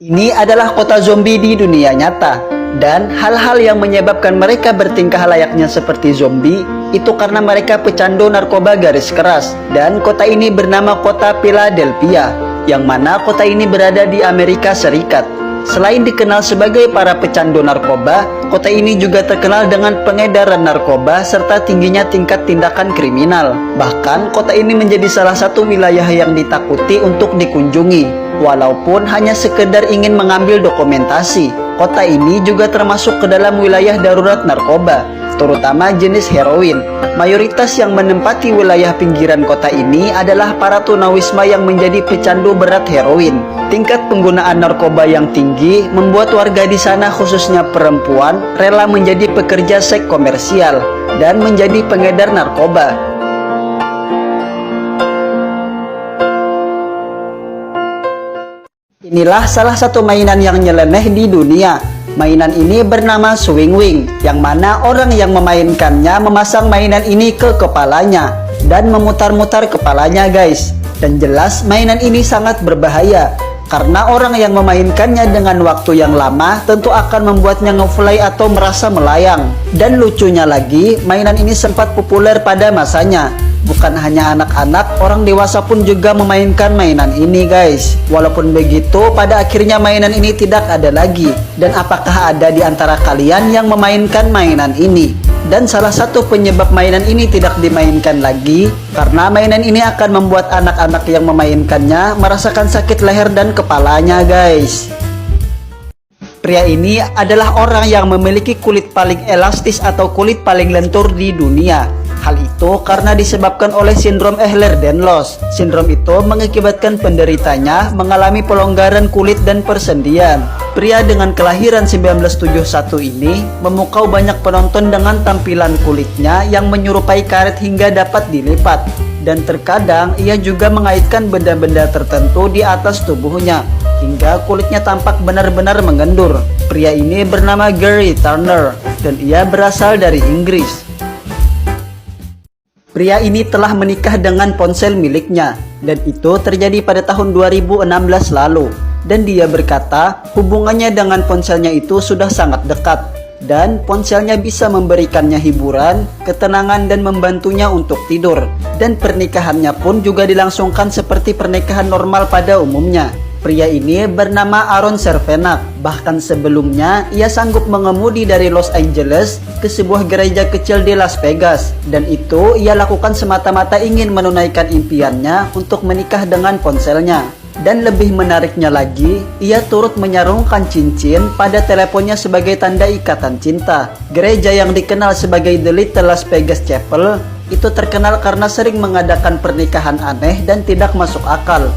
Ini adalah kota zombie di dunia nyata, dan hal-hal yang menyebabkan mereka bertingkah layaknya seperti zombie itu karena mereka pecandu narkoba garis keras. Dan kota ini bernama kota Philadelphia, yang mana kota ini berada di Amerika Serikat. Selain dikenal sebagai para pecandu narkoba, kota ini juga terkenal dengan pengedaran narkoba serta tingginya tingkat tindakan kriminal. Bahkan kota ini menjadi salah satu wilayah yang ditakuti untuk dikunjungi, walaupun hanya sekedar ingin mengambil dokumentasi. Kota ini juga termasuk ke dalam wilayah darurat narkoba, terutama jenis heroin. Mayoritas yang menempati wilayah pinggiran kota ini adalah para tunawisma yang menjadi pecandu berat heroin. Tingkat penggunaan narkoba yang tinggi membuat warga di sana, khususnya perempuan, rela menjadi pekerja seks komersial dan menjadi pengedar narkoba. Inilah salah satu mainan yang nyeleneh di dunia. Mainan ini bernama Swing Wing, yang mana orang yang memainkannya memasang mainan ini ke kepalanya dan memutar-mutar kepalanya, guys. Dan jelas mainan ini sangat berbahaya, karena orang yang memainkannya dengan waktu yang lama tentu akan membuatnya ngefly atau merasa melayang. Dan lucunya lagi, mainan ini sempat populer pada masanya. Bukan hanya anak-anak, orang dewasa pun juga memainkan mainan ini, guys. Walaupun begitu, pada akhirnya mainan ini tidak ada lagi. Dan apakah ada di antara kalian yang memainkan mainan ini? Dan salah satu penyebab mainan ini tidak dimainkan lagi, karena mainan ini akan membuat anak-anak yang memainkannya merasakan sakit leher dan kepalanya, guys. Pria ini adalah orang yang memiliki kulit paling elastis atau kulit paling lentur di dunia. Hal itu karena disebabkan oleh sindrom Ehlers-Danlos. Sindrom itu mengakibatkan penderitanya mengalami pelonggaran kulit dan persendian. Pria dengan kelahiran 1971 ini memukau banyak penonton dengan tampilan kulitnya yang menyerupai karet hingga dapat dilipat. Dan terkadang ia juga mengaitkan benda-benda tertentu di atas tubuhnya hingga kulitnya tampak benar-benar mengendur. Pria ini bernama Gary Turner dan ia berasal dari Inggris. Pria ini telah menikah dengan ponsel miliknya, dan itu terjadi pada tahun 2016 lalu. Dan dia berkata hubungannya dengan ponselnya itu sudah sangat dekat, dan ponselnya bisa memberikannya hiburan, ketenangan, dan membantunya untuk tidur. Dan pernikahannya pun juga dilangsungkan seperti pernikahan normal pada umumnya. Pria ini bernama Aaron Cervenak. Bahkan sebelumnya, ia sanggup mengemudi dari Los Angeles ke sebuah gereja kecil di Las Vegas. Dan itu ia lakukan semata-mata ingin menunaikan impiannya untuk menikah dengan ponselnya. Dan lebih menariknya lagi, ia turut menyarungkan cincin pada teleponnya sebagai tanda ikatan cinta. Gereja yang dikenal sebagai The Little Las Vegas Chapel itu terkenal karena sering mengadakan pernikahan aneh dan tidak masuk akal.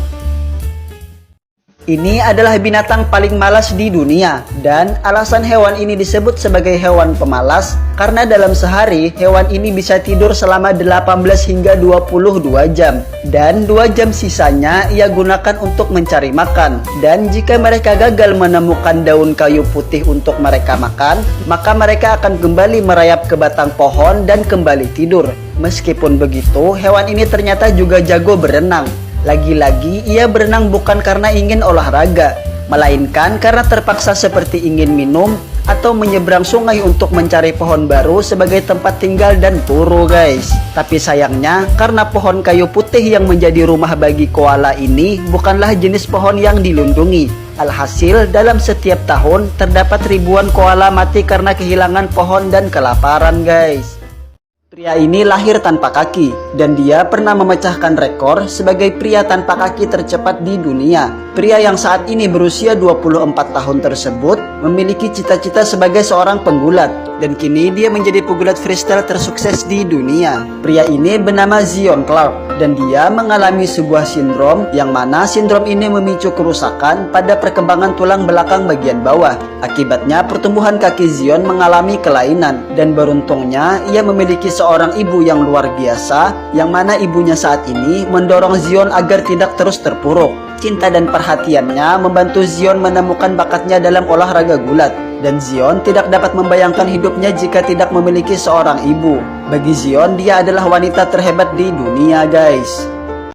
Ini adalah binatang paling malas di dunia, dan alasan hewan ini disebut sebagai hewan pemalas karena dalam sehari hewan ini bisa tidur selama 18 hingga 22 jam, dan 2 jam sisanya ia gunakan untuk mencari makan. Dan jika mereka gagal menemukan daun kayu putih untuk mereka makan, maka mereka akan kembali merayap ke batang pohon dan kembali tidur. Meskipun begitu, hewan ini ternyata juga jago berenang. Lagi-lagi ia berenang bukan karena ingin olahraga, melainkan karena terpaksa seperti ingin minum atau menyeberang sungai untuk mencari pohon baru sebagai tempat tinggal dan turu, guys. Tapi sayangnya karena pohon kayu putih yang menjadi rumah bagi koala ini bukanlah jenis pohon yang dilindungi. Alhasil dalam setiap tahun terdapat ribuan koala mati karena kehilangan pohon dan kelaparan, guys. Pria ini lahir tanpa kaki, dan dia pernah memecahkan rekor sebagai pria tanpa kaki tercepat di dunia. Pria yang saat ini berusia 24 tahun tersebut memiliki cita-cita sebagai seorang penggulat, dan kini dia menjadi pegulat freestyle tersukses di dunia. Pria ini bernama Zion Clark, dan dia mengalami sebuah sindrom yang mana sindrom ini memicu kerusakan pada perkembangan tulang belakang bagian bawah. Akibatnya pertumbuhan kaki Zion mengalami kelainan, dan beruntungnya ia memiliki seorang ibu yang luar biasa, yang mana ibunya saat ini mendorong Zion agar tidak terus terpuruk. Cinta dan perhatiannya membantu Zion menemukan bakatnya dalam olahraga gulat, dan Zion tidak dapat membayangkan hidupnya jika tidak memiliki seorang ibu. Bagi Zion, dia adalah wanita terhebat di dunia, guys.